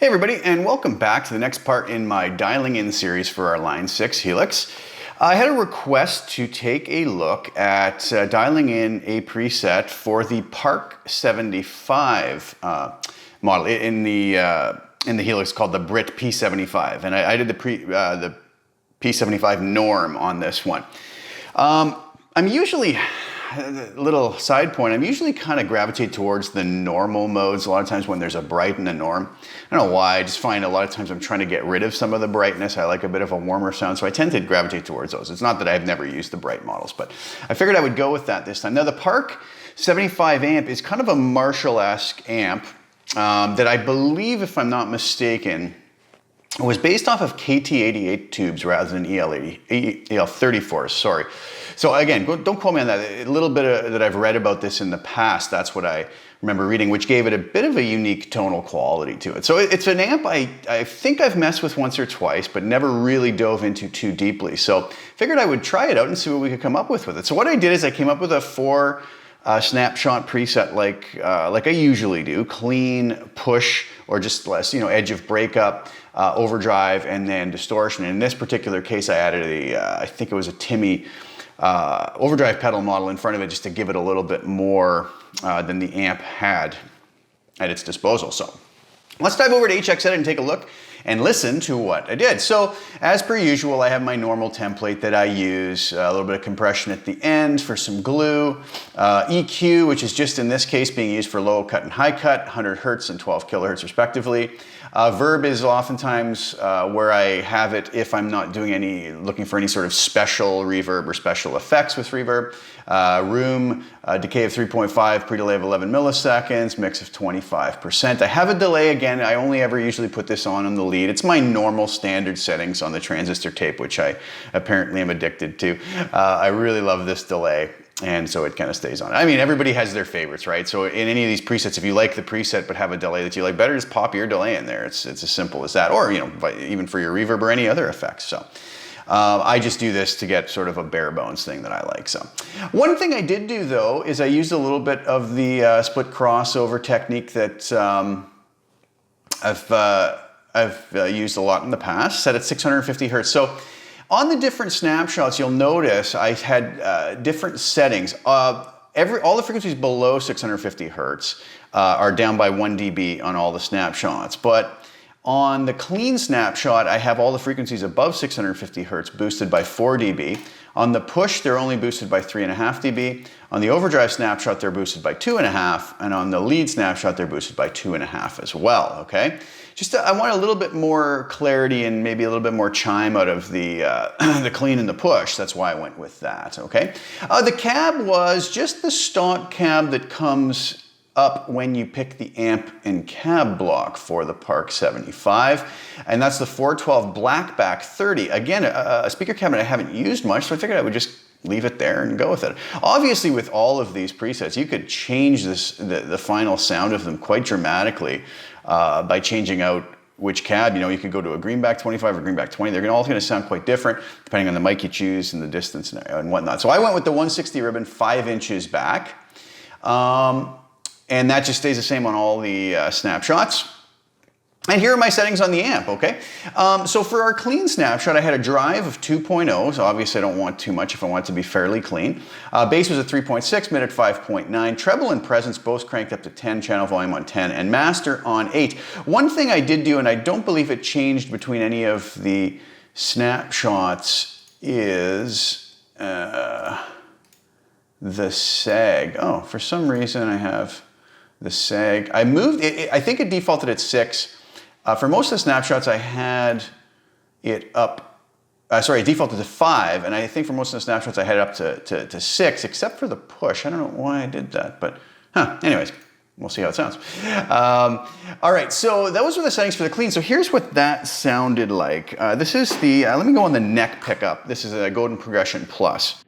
Hey everybody, and welcome back to the next part in my dialing in series for our Line 6 Helix. I had a request to take a look at dialing in a preset for the Park 75 model in the Helix called the Brit P-75, and I did the P-75 norm on this one. I'm usually, a little side point, I'm usually kind of gravitate towards the normal modes a lot of times when there's a bright and a norm. I don't know why, I just find a lot of times I'm trying to get rid of some of the brightness. I like a bit of a warmer sound, so I tend to gravitate towards those. It's not that I've never used the bright models, but I figured I would go with that this time. Now the Park 75 amp is kind of a Marshall-esque amp that I believe, if I'm not mistaken, was based off of KT88 tubes rather than EL34s, sorry. So again, don't quote me on that. A little bit that I've read about this in the past, that's what I remember reading, which gave it a bit of a unique tonal quality to it. So it's an amp I think I've messed with once or twice, but never really dove into too deeply. So figured I would try it out and see what we could come up with it. So what I did is I came up with a 4 snapshot preset like I usually do: clean, push, or just less, edge of breakup, overdrive, and then distortion. In this particular case, I added I think it was a Timmy overdrive pedal model in front of it just to give it a little bit more than the amp had at its disposal. So let's dive over to HX Edit and take a look and listen to what I did. So as per usual, I have my normal template that I use, a little bit of compression at the end for some glue, EQ, which is just in this case being used for low cut and high cut, 100 Hertz and 12 kilohertz respectively. Verb is oftentimes where I have it if I'm not doing looking for any sort of special reverb or special effects with reverb. Room, decay of 3.5, pre-delay of 11 milliseconds, mix of 25%. I have a delay again. I only ever usually put this on the lead. It's my normal standard settings on the transistor tape, which I apparently am addicted to. I really love this delay, and so it kind of stays on. I mean, everybody has their favorites, right? So in any of these presets, if you like the preset but have a delay that you like better, just pop your delay in there. It's as simple as that. Or, even for your reverb or any other effects. So I just do this to get sort of a bare bones thing that I like. So one thing I did do though is I used a little bit of the split crossover technique that I've used a lot in the past, set at 650 Hertz. So on the different snapshots, you'll notice I had different settings. All the frequencies below 650 Hertz are down by 1 dB on all the snapshots. But on the clean snapshot, I have all the frequencies above 650 Hertz boosted by 4 dB. On the push, they're only boosted by 3.5 dB. On the overdrive snapshot, they're boosted by 2.5. And on the lead snapshot, they're boosted by 2.5 as well, okay? I want a little bit more clarity and maybe a little bit more chime out of the the clean and the push. That's why I went with that, okay? The cab was just the stock cab that comes up when you pick the amp and cab block for the Park 75. And that's the 412 Blackback 30. Again, a speaker cabinet I haven't used much, so I figured I would just leave it there and go with it. Obviously, with all of these presets, you could change the final sound of them quite dramatically by changing out which cab. You could go to a greenback 25 or greenback 20. They're all going to sound quite different depending on the mic you choose and the distance and whatnot. So I went with the 160 ribbon 5 inches back. And that just stays the same on all the snapshots. And here are my settings on the amp, okay? So for our clean snapshot, I had a drive of 2.0, so obviously I don't want too much if I want it to be fairly clean. Bass was at 3.6, mid at 5.9, treble and presence both cranked up to 10, channel volume on 10, and master on 8. One thing I did do, and I don't believe it changed between any of the snapshots, is the sag. Oh, for some reason I have the sag. I moved it, I think it defaulted at 6. For most of the snapshots, I had it up, it defaulted to 5, and I think for most of the snapshots, I had it up to 6, except for the push. I don't know why I did that, but anyways, we'll see how it sounds. All right, so those were the settings for the clean. So here's what that sounded like. This is the, let me go on the neck pickup. This is a Golden Progression Plus.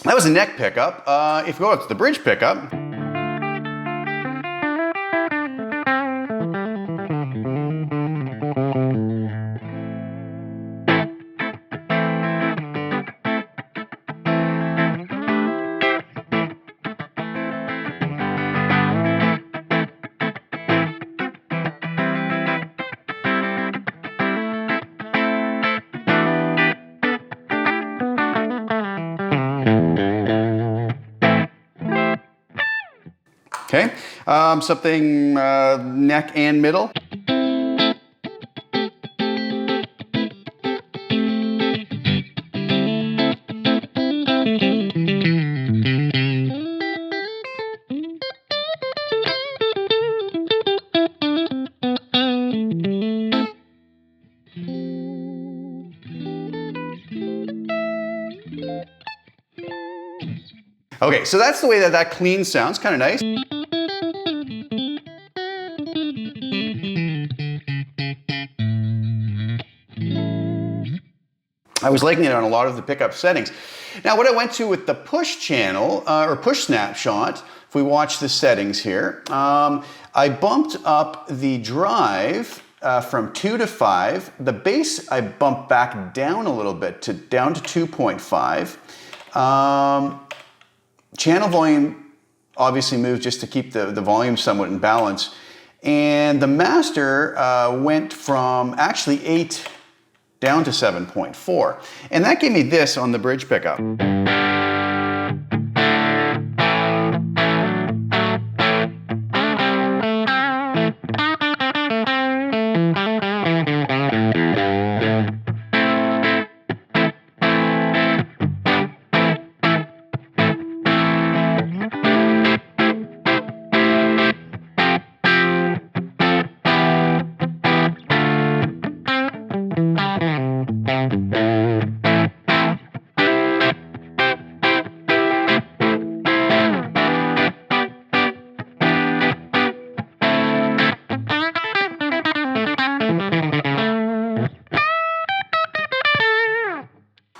That was a neck pickup. If we go up to the bridge pickup, okay, something neck and middle. Okay, so that's the way that that clean sounds, kind of nice. I was liking it on a lot of the pickup settings. Now what I went to with the push channel, or push snapshot, if we watch the settings here, I bumped up the drive from 2 to 5. The bass I bumped back down a little bit, down to 2.5. Channel volume obviously moved just to keep the volume somewhat in balance. And the master went from actually 8 down to 7.4. And that gave me this on the bridge pickup.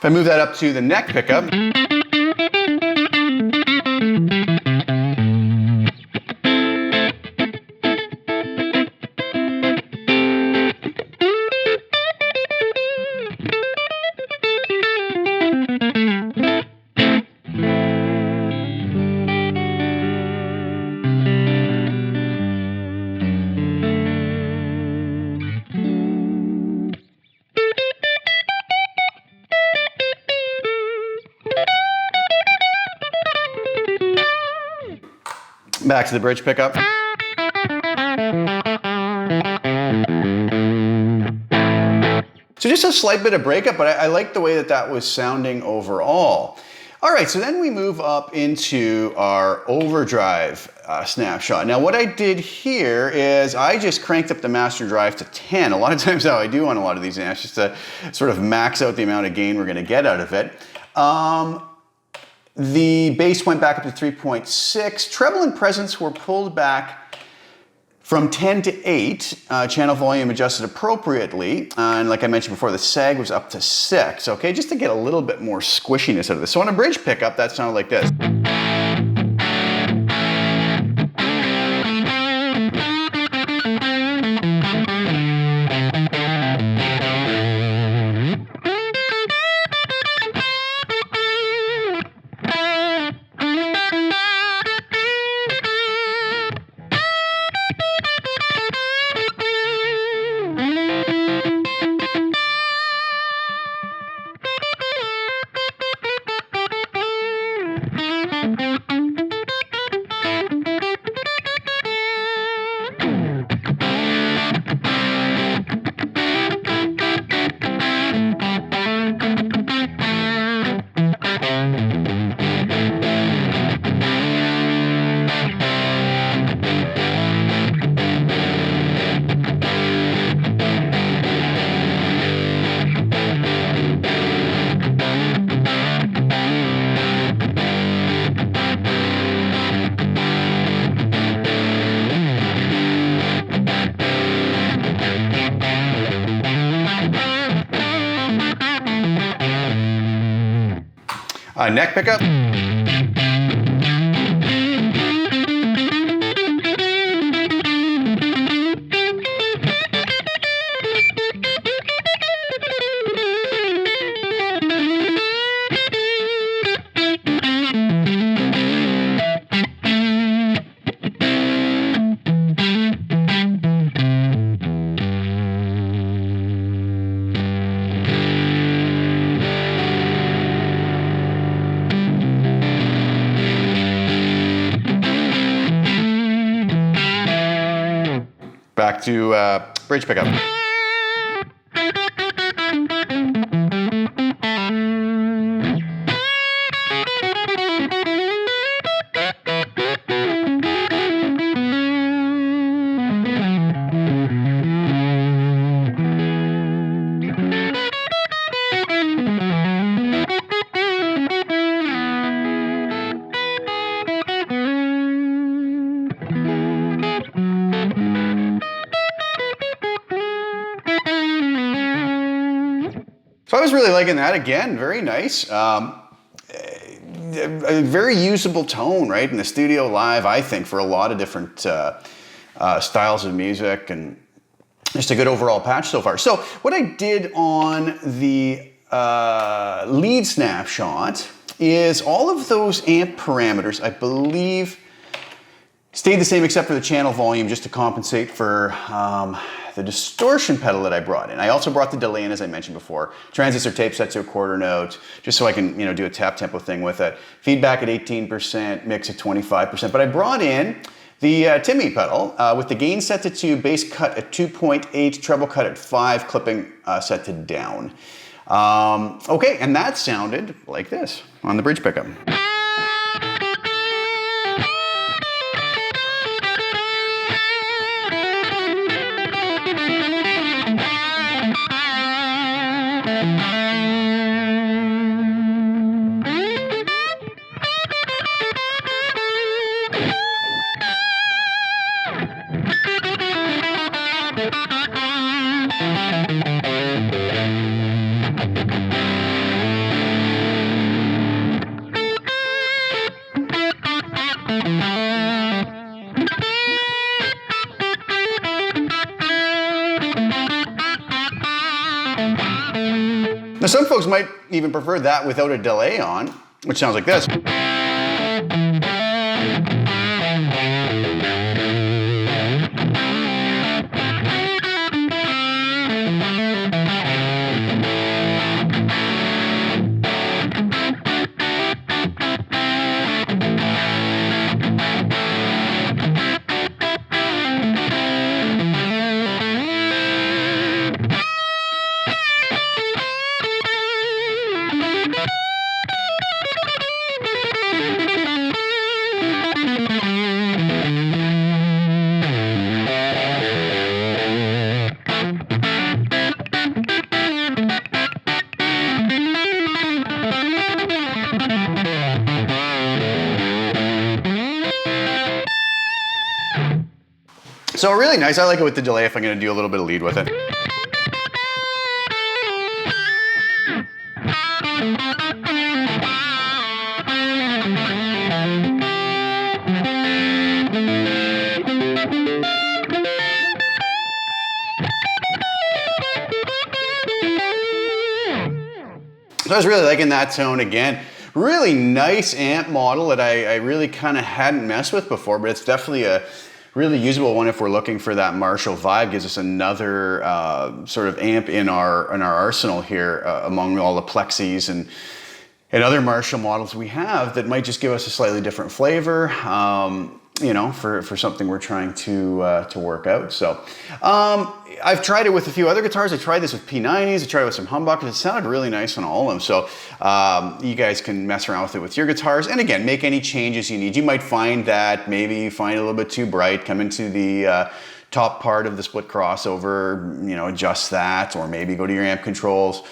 If I move that up to the neck pickup, back to the bridge pickup. So just a slight bit of breakup, but I like the way that that was sounding overall. All right, so then we move up into our overdrive snapshot. Now what I did here is I just cranked up the master drive to 10. A lot of times how I do on a lot of these amps, just to sort of max out the amount of gain we're gonna get out of it. The bass went back up to 3.6. Treble and presence were pulled back from 10 to 8. Channel volume adjusted appropriately. And like I mentioned before, the sag was up to 6. Okay, just to get a little bit more squishiness out of this. So on a bridge pickup, that sounded like this. Neck pickup. back to bridge pickup. So I was really liking that. Again, very nice. A very usable tone, right? In the studio live, I think, for a lot of different styles of music, and just a good overall patch so far. So what I did on the lead snapshot is all of those amp parameters, I believe, stayed the same except for the channel volume, just to compensate for the distortion pedal that I brought in. I also brought the delay in, as I mentioned before. Transistor tape set to a quarter note, just so I can do a tap tempo thing with it. Feedback at 18%, mix at 25%. But I brought in the Timmy pedal with the gain set to 2, bass cut at 2.8, treble cut at 5, clipping set to down. Okay, and that sounded like this on the bridge pickup. Now some folks might even prefer that without a delay on, which sounds like this. So really nice. I like it with the delay if I'm going to do a little bit of lead with it. So I was really liking that tone again. Really nice amp model that I really kind of hadn't messed with before, but it's definitely a really usable one if we're looking for that Marshall vibe. Gives us another sort of amp in our arsenal here among all the Plexis and other Marshall models we have that might just give us a slightly different flavor, for something we're trying to work out. So I've tried it with a few other guitars. I tried this with P90s. I tried it with some humbuckers. It sounded really nice on all of them. So you guys can mess around with it with your guitars. And again, make any changes you need. You might find that maybe you find it a little bit too bright. Come into the top part of the split crossover, adjust that, or maybe go to your amp controls.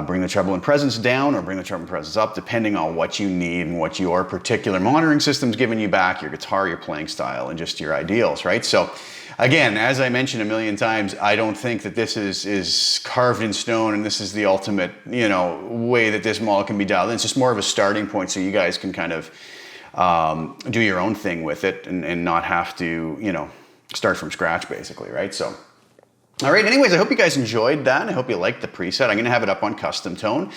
Bring the treble and presence down or bring the treble and presence up, depending on what you need and what your particular monitoring system's giving you back, your guitar, your playing style, and just your ideals, right? So again, as I mentioned a million times, I don't think that this is carved in stone and this is the ultimate, way that this model can be dialed in. It's just more of a starting point so you guys can kind of do your own thing with it and not have to, start from scratch basically, right? So. All right, anyways, I hope you guys enjoyed that. I hope you liked the preset. I'm gonna have it up on CustomTone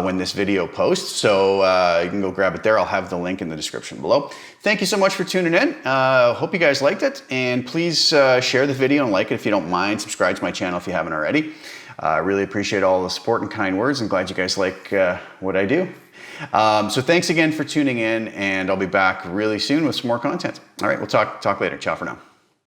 when this video posts, so you can go grab it there. I'll have the link in the description below. Thank you so much for tuning in. Hope you guys liked it, and please share the video and like it if you don't mind. Subscribe to my channel if you haven't already. I really appreciate all the support and kind words. I'm glad you guys like what I do. So thanks again for tuning in, and I'll be back really soon with some more content. All right, we'll talk later. Ciao for now.